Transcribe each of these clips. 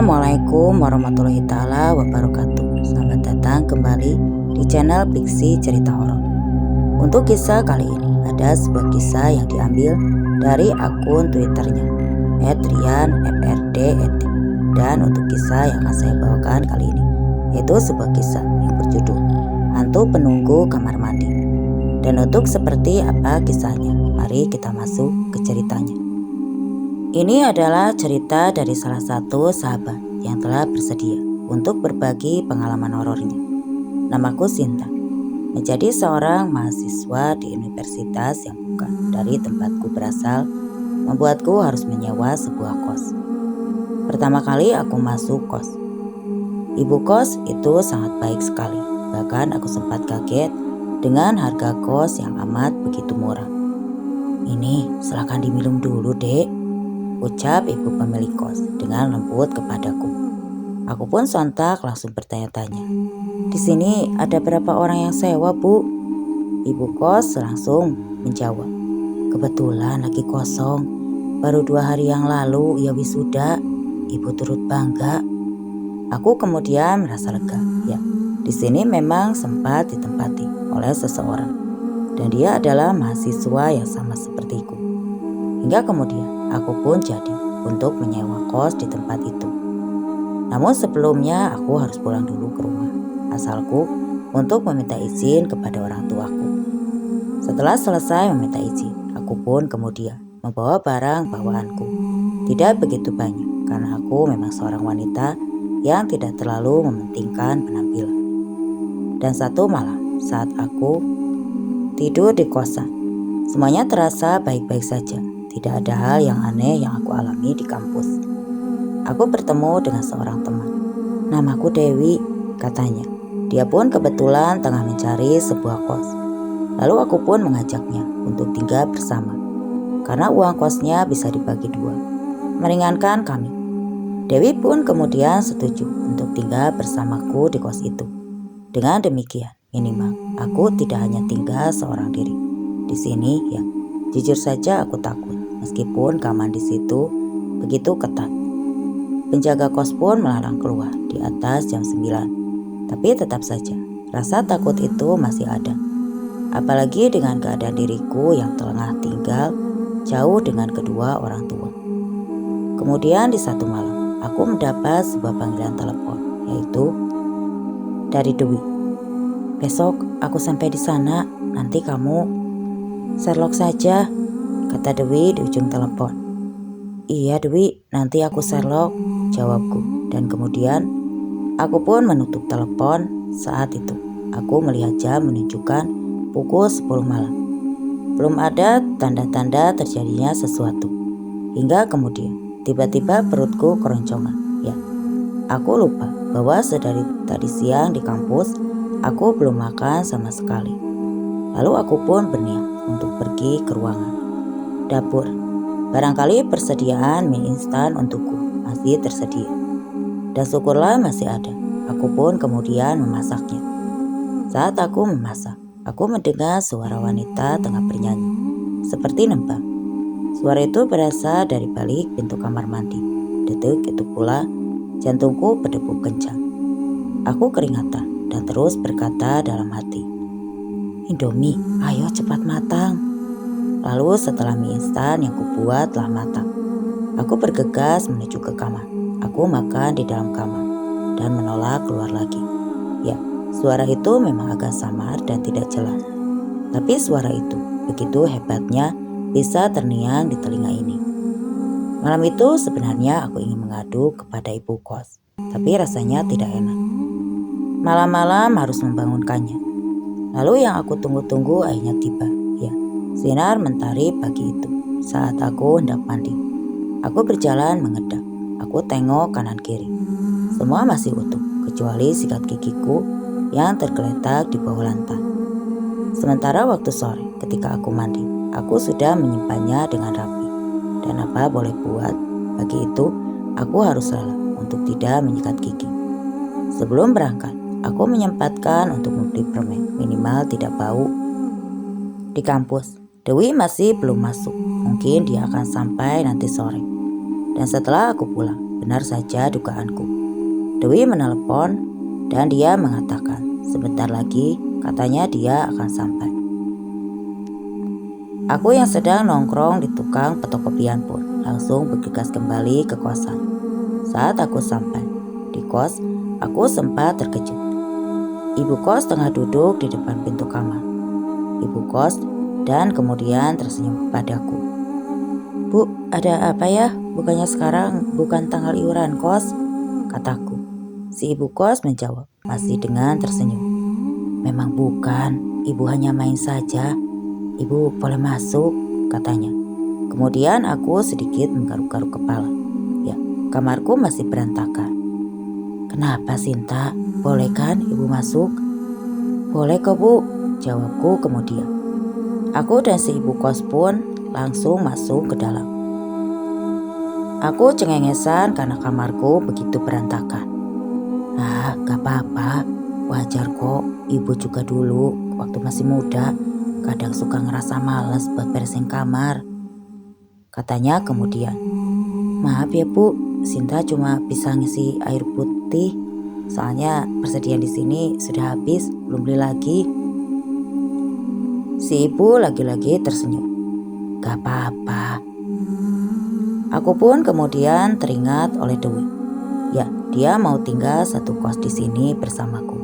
Assalamualaikum warahmatullahi taala wabarakatuh. Selamat datang kembali di channel Fiksi Cerita Horor. Untuk kisah kali ini ada sebuah kisah yang diambil dari akun Twitternya @rianfrd_et. Dan untuk kisah yang akan saya bawakan kali ini yaitu sebuah kisah yang berjudul Hantu Penunggu Kamar Mandi. Dan untuk seperti apa kisahnya, mari kita masuk ke ceritanya. Ini adalah cerita dari salah satu sahabat yang telah bersedia untuk berbagi pengalaman horornya. Namaku Sinta, menjadi seorang mahasiswa di universitas yang bukan dari tempatku berasal, membuatku harus menyewa sebuah kos. Pertama kali aku masuk kos, ibu kos itu sangat baik sekali. Bahkan aku sempat kaget dengan harga kos yang amat begitu murah. "Ini silakan diminum dulu, Dek," ucap ibu pemilik kos dengan lembut kepadaku. Aku pun sontak langsung bertanya-tanya, "Di sini ada berapa orang yang sewa, Bu?" Ibu kos langsung menjawab, "Kebetulan lagi kosong. Baru 2 hari yang lalu ia wisuda." Ibu turut bangga. Aku kemudian merasa lega. Ya, di sini memang sempat ditempati oleh seseorang, dan dia adalah mahasiswa yang sama sepertiku. Hingga kemudian aku pun jadi untuk menyewa kos di tempat itu. Namun sebelumnya aku harus pulang dulu ke rumah asalku untuk meminta izin kepada orang tuaku. Setelah selesai meminta izin, aku pun kemudian membawa barang bawaanku. Tidak begitu banyak karena aku memang seorang wanita yang tidak terlalu mementingkan penampilan. Dan satu malam saat aku tidur di kosan, semuanya terasa baik-baik saja. Tidak ada hal yang aneh yang aku alami di kampus. Aku bertemu dengan seorang teman. "Namaku Dewi," katanya. Dia pun kebetulan tengah mencari sebuah kos. Lalu aku pun mengajaknya untuk tinggal bersama. Karena uang kosnya bisa dibagi 2, meringankan kami. Dewi pun kemudian setuju untuk tinggal bersamaku di kos itu. Dengan demikian, minimal aku tidak hanya tinggal seorang diri. Di sini ya, jujur saja aku takut. Meskipun keamanan di situ begitu ketat. Penjaga kos pun melarang keluar di atas jam 9. Tapi tetap saja rasa takut itu masih ada. Apalagi dengan keadaan diriku yang tengah tinggal jauh dengan kedua orang tua. Kemudian di satu malam aku mendapat sebuah panggilan telepon, yaitu dari Dewi. "Besok aku sampai di sana, nanti kamu Sherlock saja," kata Dewi di ujung telepon. "Iya Dewi, nanti aku Sherlock," jawabku. Dan kemudian aku pun menutup telepon. Saat itu aku melihat jam menunjukkan pukul 10 malam. Belum ada tanda-tanda terjadinya sesuatu. Hingga kemudian tiba-tiba perutku keroncongan. Ya, aku lupa bahwa sedari tadi siang di kampus aku belum makan sama sekali. Lalu aku pun berniat untuk pergi ke ruangan dapur. Barangkali persediaan mie instan untukku masih tersedia. Dan syukurlah masih ada. Aku pun kemudian memasaknya. Saat aku memasak, aku mendengar suara wanita tengah bernyanyi, seperti nembang. Suara itu berasal dari balik pintu kamar mandi. Detik itu pula jantungku berdebu kencang. Aku keringatan dan terus berkata dalam hati, "Indomie, ayo cepat matang." Lalu setelah mie instan yang kubuat telah matang, aku bergegas menuju ke kamar. Aku makan di dalam kamar dan menolak keluar lagi. Ya, suara itu memang agak samar dan tidak jelas. Tapi suara itu begitu hebatnya bisa terngiang di telinga ini. Malam itu sebenarnya aku ingin mengadu kepada ibu kos, tapi rasanya tidak enak. Malam-malam harus membangunkannya. Lalu yang aku tunggu-tunggu akhirnya tiba. Ya, sinar mentari pagi itu saat aku hendak mandi. Aku berjalan mengendap. Aku tengok kanan kiri. Semua masih utuh kecuali sikat gigiku yang tergeletak di bawah lantai. Sementara waktu sore ketika aku mandi, aku sudah menyimpannya dengan rapi. Dan apa boleh buat, pagi itu aku harus rela untuk tidak menyikat gigi. Sebelum berangkat, aku menyempatkan untuk membeli permen, minimal tidak bau. Di kampus, Dewi masih belum masuk. Mungkin dia akan sampai nanti sore. Dan setelah aku pulang, benar saja dugaanku. Dewi menelepon dan dia mengatakan sebentar lagi katanya dia akan sampai. Aku yang sedang nongkrong di tukang fotokopian pun langsung bergegas kembali ke kosan. Saat aku sampai di kos, aku sempat terkejut. Ibu kos tengah duduk di depan pintu kamar. Ibu kos dan kemudian tersenyum padaku. "Bu, ada apa ya? Bukannya sekarang bukan tanggal iuran kos?" kataku. Si ibu kos menjawab masih dengan tersenyum. "Memang bukan, ibu hanya main saja. Ibu boleh masuk," katanya. Kemudian aku sedikit menggaruk-garuk kepala. Ya, kamarku masih berantakan. "Kenapa Sinta? Boleh kan ibu masuk?" "Boleh kok bu," jawabku kemudian. Aku dan si ibu kos pun langsung masuk ke dalam. Aku cengengesan karena kamarku begitu berantakan. Gak apa-apa, wajar kok. Ibu juga dulu waktu masih muda kadang suka ngerasa malas buat beresin kamar, katanya kemudian. "Maaf ya bu, Sinta cuma bisa ngisi air putih. Soalnya persediaan di sini sudah habis, belum beli lagi." Si ibu lagi-lagi tersenyum. "Gak apa-apa." Aku pun kemudian teringat oleh Dewi. Ya, dia mau tinggal satu kos di sini bersamaku.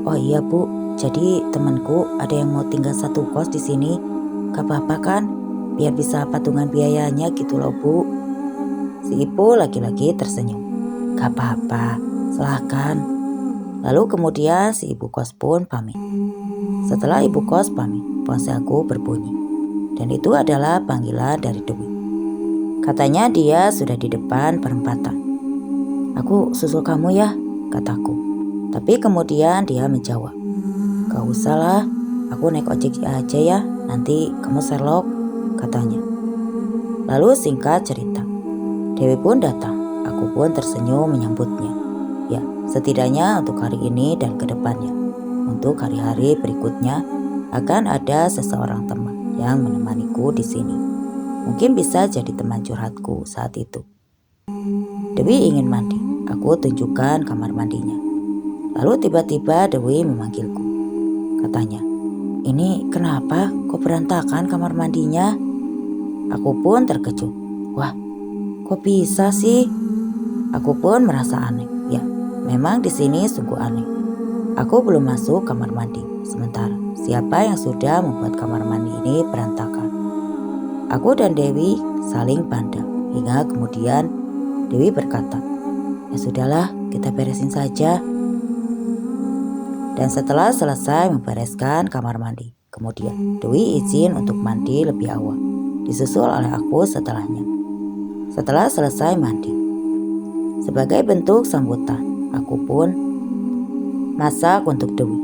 "Oh iya bu, jadi temanku ada yang mau tinggal satu kos di sini. Gak apa-apa kan? Biar bisa patungan biayanya gitu loh bu." Si ibu lagi-lagi tersenyum. "Gak apa-apa, silahkan." Lalu kemudian si ibu kos pun pamit. Setelah ibu kos pamit, ponselku berbunyi. Dan itu adalah panggilan dari Dewi. Katanya dia sudah di depan perempatan. "Aku susul kamu ya," kataku. Tapi kemudian dia menjawab, "Gak usah lah, aku naik ojek aja ya, nanti kamu Sherlock," katanya. Lalu singkat cerita, Dewi pun datang. Aku pun tersenyum menyambutnya. Ya, setidaknya untuk hari ini dan kedepannya. Untuk hari-hari berikutnya akan ada seseorang teman yang menemaniku di sini. Mungkin bisa jadi teman curhatku saat itu. Dewi ingin mandi. Aku tunjukkan kamar mandinya. Lalu tiba-tiba Dewi memanggilku. Katanya, "Ini kenapa kok berantakan kamar mandinya?" Aku pun terkejut. Wah, kok bisa sih? Aku pun merasa aneh. Ya, memang di sini sungguh aneh. Aku belum masuk kamar mandi. Sementara siapa yang sudah membuat kamar mandi ini berantakan? Aku dan Dewi saling pandang hingga kemudian Dewi berkata, "Ya sudahlah, kita beresin saja." Dan setelah selesai membereskan kamar mandi, kemudian Dewi izin untuk mandi lebih awal, disusul oleh aku setelahnya. Setelah selesai mandi, sebagai bentuk sambutan, aku pun masak untuk Dewi.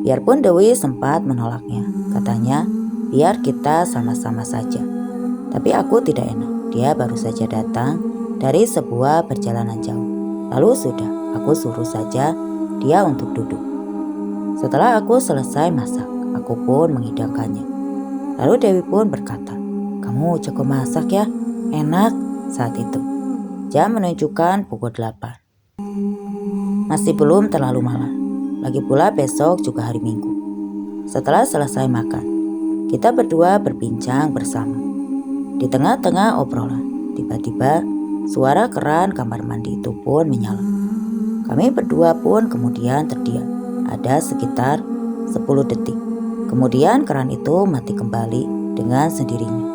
Biarpun Dewi sempat menolaknya, katanya biar kita sama-sama saja. Tapi aku tidak enak, dia baru saja datang dari sebuah perjalanan jauh. Lalu sudah, aku suruh saja dia untuk duduk. Setelah aku selesai masak, aku pun menghidangkannya. Lalu Dewi pun berkata, "Kamu jago masak ya, enak." Saat itu, jam menunjukkan pukul 8. Masih belum terlalu malam, lagi pula besok juga hari Minggu. Setelah selesai makan, kita berdua berbincang bersama. Di tengah-tengah obrolan, tiba-tiba suara keran kamar mandi itu pun menyala. Kami berdua pun kemudian terdiam. Ada sekitar 10 detik. Kemudian keran itu mati kembali dengan sendirinya.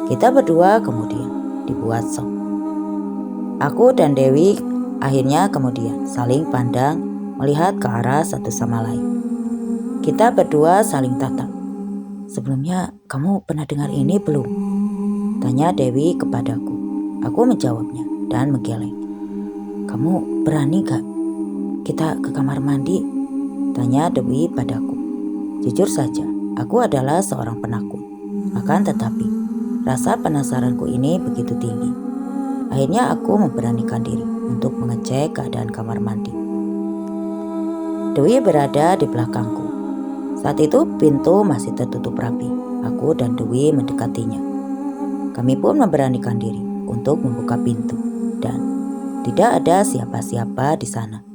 Kita berdua kemudian dibuat shock. Aku dan Dewi akhirnya kemudian saling pandang melihat ke arah satu sama lain. Kita berdua saling tatap. "Sebelumnya kamu pernah dengar ini belum?" tanya Dewi kepadaku. Aku menjawabnya dan menggeleng. "Kamu berani gak kita ke kamar mandi?" tanya Dewi padaku. Jujur saja, aku adalah seorang penakut. Akan tetapi, rasa penasaranku ini begitu tinggi. Akhirnya aku memberanikan diri untuk mengecek keadaan kamar mandi. Dewi berada di belakangku. Saat itu pintu masih tertutup rapi. Aku dan Dewi mendekatinya. Kami pun memberanikan diri untuk membuka pintu dan tidak ada siapa-siapa di sana.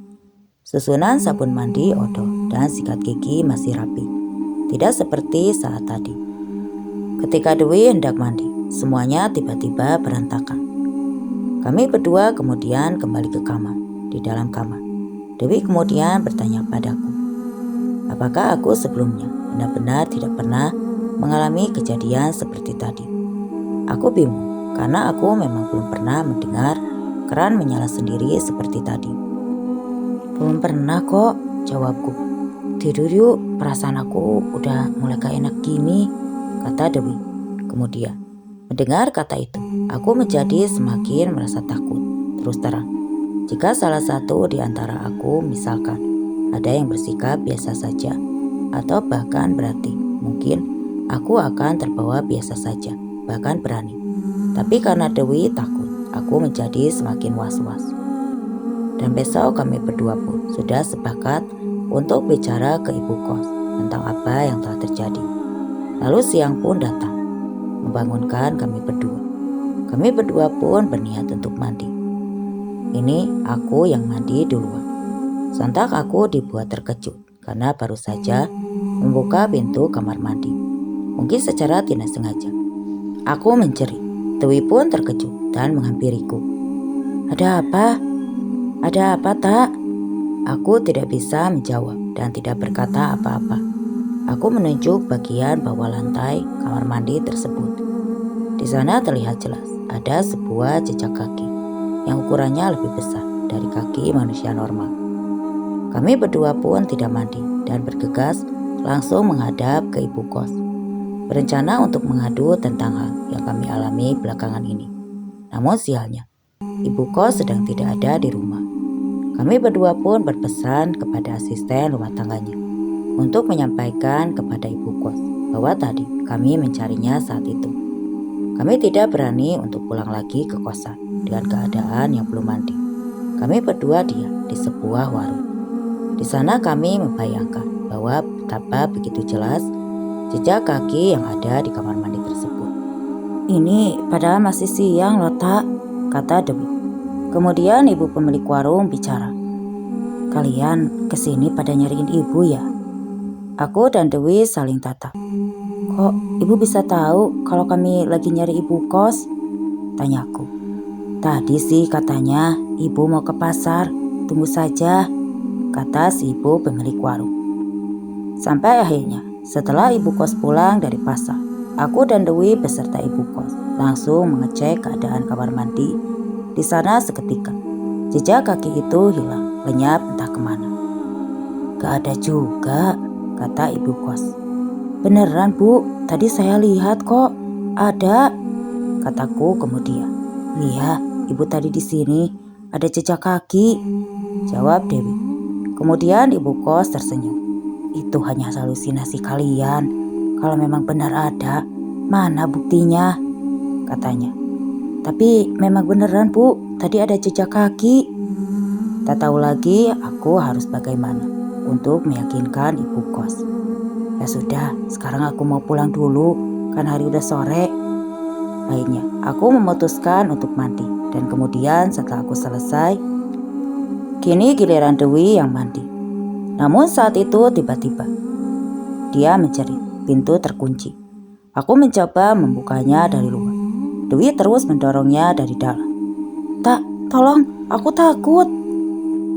Susunan sabun mandi, odol, dan sikat gigi masih rapi. Tidak seperti saat tadi. Ketika Dewi hendak mandi, semuanya tiba-tiba berantakan. Kami berdua kemudian kembali ke kamar. Di dalam kamar, Dewi kemudian bertanya padaku, apakah aku sebelumnya benar-benar tidak pernah mengalami kejadian seperti tadi. Aku bingung karena aku memang belum pernah mendengar keran menyala sendiri seperti tadi. Belum pernah kok, jawabku. Tidur yuk, perasaan aku udah mulai gak enak gini, kata Dewi. Kemudian, mendengar kata itu, aku menjadi semakin merasa takut. Terus terang, jika salah satu di antara aku misalkan ada yang bersikap biasa saja atau bahkan berarti, mungkin aku akan terbawa biasa saja, bahkan berani. Tapi karena Dewi takut, aku menjadi semakin was-was. Dan besok kami berdua pun sudah sepakat untuk bicara ke ibu kos tentang apa yang telah terjadi. Lalu siang pun datang, membangunkan kami berdua. Kami berdua pun berniat untuk mandi. Ini aku yang mandi duluan. Sontak aku dibuat terkejut karena baru saja membuka pintu kamar mandi. Mungkin secara tidak sengaja. Aku menjerit. Dewi pun terkejut dan menghampiriku. Ada apa? Ada apa, Tak? Aku tidak bisa menjawab dan tidak berkata apa-apa. Aku menunjuk bagian bawah lantai kamar mandi tersebut. Di sana terlihat jelas ada sebuah jejak kaki yang ukurannya lebih besar dari kaki manusia normal. Kami berdua pun tidak mandi dan bergegas langsung menghadap ke ibu kos, berencana untuk mengadu tentang hal yang kami alami belakangan ini. Namun sialnya, ibu kos sedang tidak ada di rumah. Kami berdua pun berpesan kepada asisten rumah tangganya untuk menyampaikan kepada ibu kos bahwa tadi kami mencarinya saat itu. Kami tidak berani untuk pulang lagi ke kosan dengan keadaan yang belum mandi. Kami berdua diam di sebuah warung. Di sana kami membayangkan bahwa betapa begitu jelas jejak kaki yang ada di kamar mandi tersebut. Ini padahal masih siang loh, Tak, kata Dewi. Kemudian ibu pemilik warung bicara. Kalian kesini pada nyariin ibu ya? Aku dan Dewi saling tatap. Kok ibu bisa tahu kalau kami lagi nyari ibu kos? Tanyaku. Tadi sih katanya ibu mau ke pasar, tunggu saja, kata si ibu pemilik warung. Sampai akhirnya setelah ibu kos pulang dari pasar, aku dan Dewi beserta ibu kos langsung mengecek keadaan kamar mandi. Di sana seketika, jejak kaki itu hilang, lenyap entah kemana. Gak ada juga, kata ibu kos. Beneran Bu, tadi saya lihat kok, ada, kataku kemudian. Iya, ibu tadi di sini, ada jejak kaki, jawab Dewi. Kemudian ibu kos tersenyum. Itu hanya halusinasi kalian, kalau memang benar ada, mana buktinya, katanya. Tapi memang beneran Bu, tadi ada jejak kaki. Tak tahu lagi aku harus bagaimana untuk meyakinkan ibu kos. Ya sudah, sekarang aku mau pulang dulu, kan hari udah sore. Akhirnya aku memutuskan untuk mandi dan kemudian setelah aku selesai, kini giliran Dewi yang mandi. Namun saat itu tiba-tiba dia menjerit, pintu terkunci. Aku mencoba membukanya dari luar. Dewi terus mendorongnya dari dalam. Tak, tolong, aku takut.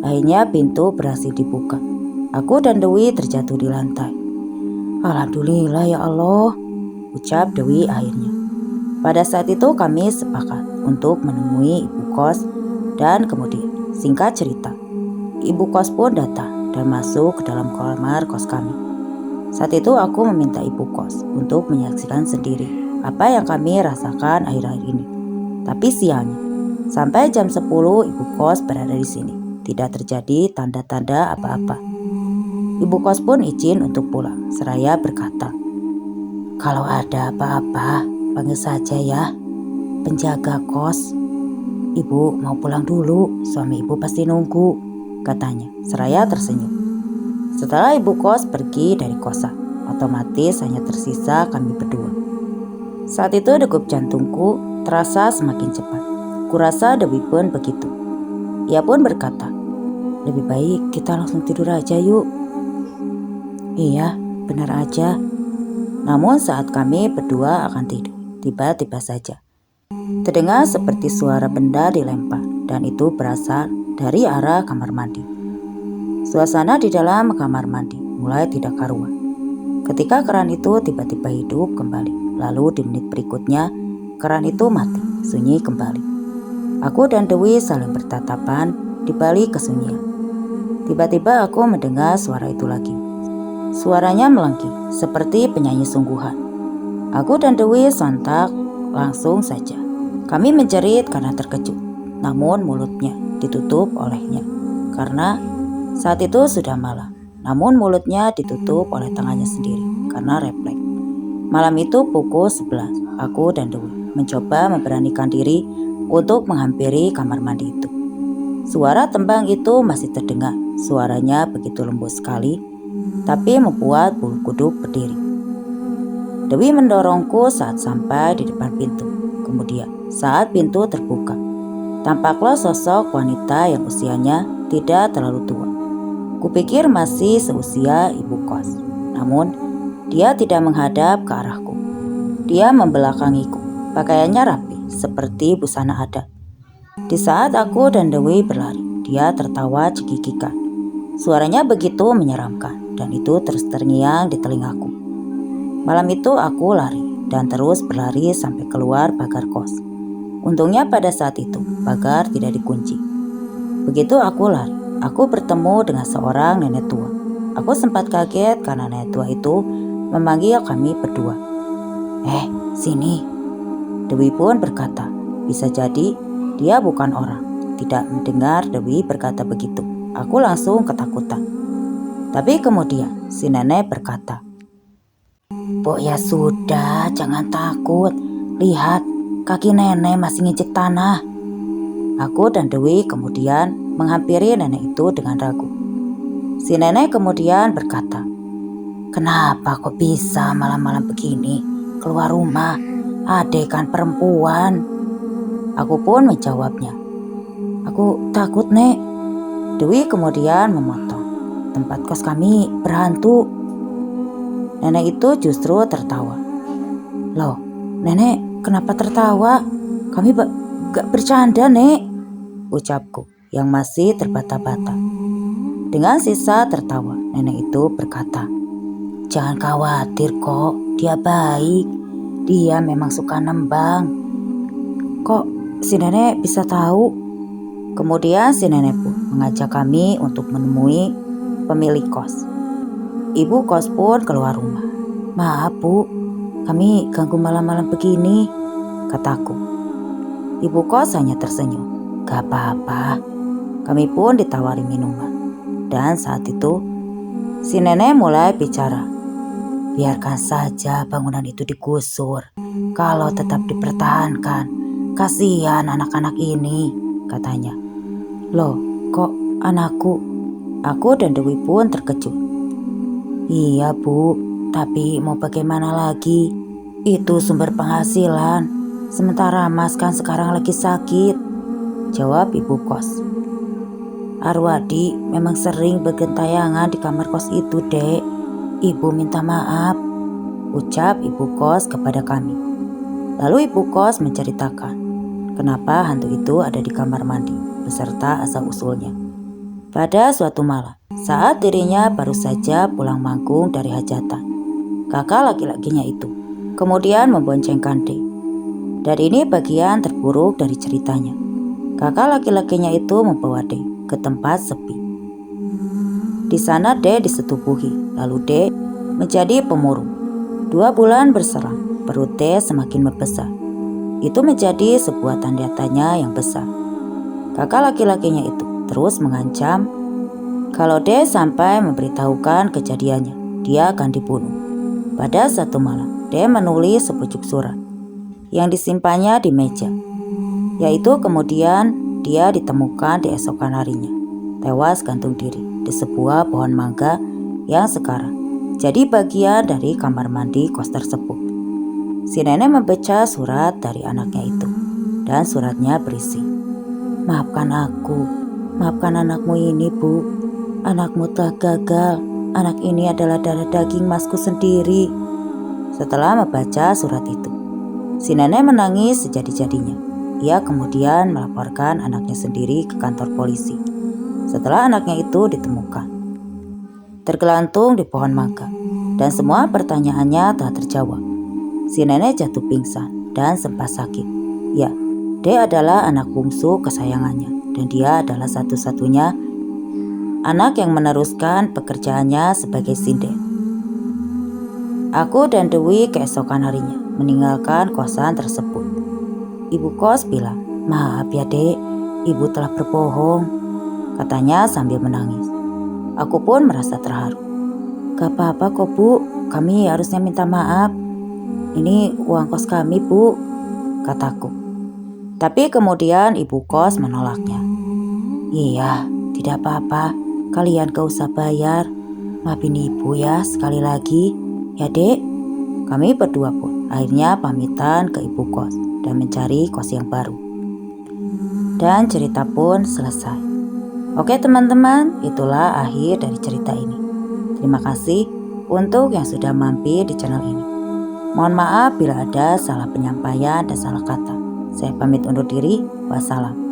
Akhirnya pintu berhasil dibuka. Aku dan Dewi terjatuh di lantai. Alhamdulillah ya Allah, ucap Dewi akhirnya. Pada saat itu kami sepakat untuk menemui ibu kos dan kemudian singkat cerita, ibu kos pun datang dan masuk ke dalam kamar kos kami. Saat itu aku meminta ibu kos untuk menyaksikan sendiri apa yang kami rasakan akhir-akhir ini. Tapi siangnya, sampai jam 10 ibu kos berada di sini. Tidak terjadi tanda-tanda apa-apa. Ibu kos pun izin untuk pulang, seraya berkata, kalau ada apa-apa, panggil saja ya, penjaga kos. Ibu mau pulang dulu, suami ibu pasti nunggu, katanya, seraya tersenyum. Setelah ibu kos pergi dari kosan, otomatis hanya tersisa kami berdua. Saat itu degup jantungku terasa semakin cepat. Kurasa Dewi pun begitu. Ia pun berkata, "Lebih baik kita langsung tidur aja yuk." "Iya, benar aja." Namun saat kami berdua akan tidur, tiba-tiba saja terdengar seperti suara benda dilempar, dan itu berasal dari arah kamar mandi. Suasana di dalam kamar mandi mulai tidak karuan. Ketika keran itu tiba-tiba hidup kembali, lalu di menit berikutnya keran itu mati, sunyi kembali. Aku dan Dewi saling bertatapan di balik kesunyian. Tiba-tiba aku mendengar suara itu lagi. Suaranya melengking seperti penyanyi sungguhan. Aku dan Dewi sontak langsung saja. Kami menjerit karena terkejut, namun mulutnya ditutup olehnya. Karena saat itu sudah malam, namun mulutnya ditutup oleh tangannya sendiri karena refleks. Malam itu pukul 11, aku dan Dewi mencoba memberanikan diri untuk menghampiri kamar mandi itu. Suara tembang itu masih terdengar. Suaranya begitu lembut sekali, tapi membuat bulu kuduk berdiri. Dewi mendorongku saat sampai di depan pintu. Kemudian saat pintu terbuka, tampaklah sosok wanita yang usianya tidak terlalu tua. Kupikir masih seusia ibu kos, namun dia tidak menghadap ke arahku. Dia membelakangiku, pakaiannya rapi seperti busana adat. Di saat aku dan Dewi berlari, dia tertawa cekikikan. Suaranya begitu menyeramkan dan itu terus terngiang di telingaku. Malam itu aku lari dan terus berlari sampai keluar pagar kos. Untungnya pada saat itu pagar tidak dikunci. Begitu aku lari, aku bertemu dengan seorang nenek tua. Aku sempat kaget karena nenek tua itu memanggil kami berdua. Sini." Dewi pun berkata, bisa jadi dia bukan orang. Tidak mendengar Dewi berkata begitu, aku langsung ketakutan. Tapi kemudian si nenek berkata, "Pok, ya sudah, jangan takut. Lihat, kaki nenek masih ngicik tanah." Aku dan Dewi kemudian menghampiri nenek itu dengan ragu. Si nenek kemudian berkata, "Kenapa kok bisa malam-malam begini keluar rumah? Adek kan perempuan." Aku pun menjawabnya, "Aku takut, Nek." Dewi kemudian memotong, "Tempat kos kami berhantu." Nenek itu justru tertawa. "Loh, Nenek kenapa tertawa? Kami gak bercanda, Nek," ucapku yang masih terbata-bata. Dengan sisa tertawa, nenek itu berkata, "Jangan khawatir kok, dia baik. Dia memang suka nembang." "Kok si nenek bisa tahu?" Kemudian si nenek pun mengajak kami untuk menemui pemilik kos. Ibu kos pun keluar rumah. "Maaf Bu, kami ganggu malam-malam begini," kataku. Ibu kos hanya tersenyum. "Gak apa-apa." Kami pun ditawari minuman. Dan saat itu si nenek mulai bicara. "Biarkan saja bangunan itu digusur. Kalau tetap dipertahankan, kasihan anak-anak ini," katanya. "Loh, kok anakku?" Aku dan Dewi pun terkejut. "Iya Bu, tapi mau bagaimana lagi? Itu sumber penghasilan. Sementara Mas kan sekarang lagi sakit," jawab ibu kos. "Arwadi memang sering bergentayangan di kamar kos itu, Dek. Ibu minta maaf," ucap ibu kos kepada kami. Lalu ibu kos menceritakan kenapa hantu itu ada di kamar mandi beserta asal-usulnya. Pada suatu malam, saat dirinya baru saja pulang manggung dari hajatan, kakak laki-lakinya itu kemudian memboncengkan D. Dan ini bagian terburuk dari ceritanya. Kakak laki-lakinya itu membawa D ke tempat sepi. Di sana D disetubuhi, lalu D menjadi pemurung. 2 bulan berselang, perut D semakin membesar. Itu menjadi sebuah tanda tanya yang besar. Kakak laki-lakinya itu terus mengancam kalau D sampai memberitahukan kejadiannya, dia akan dibunuh. Pada satu malam, D menulis sepucuk surat yang disimpannya di meja, yaitu kemudian dia ditemukan di esokan harinya, tewas gantung diri di sebuah pohon mangga yang sekarang jadi bagian dari kamar mandi kos tersebut. Si nenek membaca surat dari anaknya itu. dan suratnya berisi, "Maafkan aku, maafkan anakmu ini, Bu. Anakmu telah gagal. Anak ini adalah darah daging masku sendiri." Setelah membaca surat itu, si nenek menangis sejadi-jadinya. Ia kemudian melaporkan anaknya sendiri ke kantor polisi. Setelah anaknya itu ditemukan tergelantung di pohon mangga, dan semua pertanyaannya telah terjawab. Si nenek jatuh pingsan dan sempat sakit. Ya, dia adalah anak bungsu kesayangannya, dan dia adalah satu-satunya anak yang meneruskan pekerjaannya sebagai sinden. Aku dan Dewi keesokan harinya meninggalkan kosan tersebut. Ibu kos bilang, "Maaf ya dek, ibu telah berbohong," katanya sambil menangis. Aku pun merasa terharu. "Gak apa-apa kok Bu, kami harusnya minta maaf. Ini uang kos kami Bu," kataku. Tapi kemudian ibu kos menolaknya. "Iya, tidak apa-apa, kalian gak usah bayar. Maafin ibu ya sekali lagi, ya dek." Kami berdua pun akhirnya pamitan ke ibu kos dan mencari kos yang baru. Dan cerita pun selesai. Oke teman-teman, itulah akhir dari cerita ini. Terima kasih untuk yang sudah mampir di channel ini. Mohon maaf bila ada salah penyampaian dan salah kata. Saya pamit undur diri. Wassalam.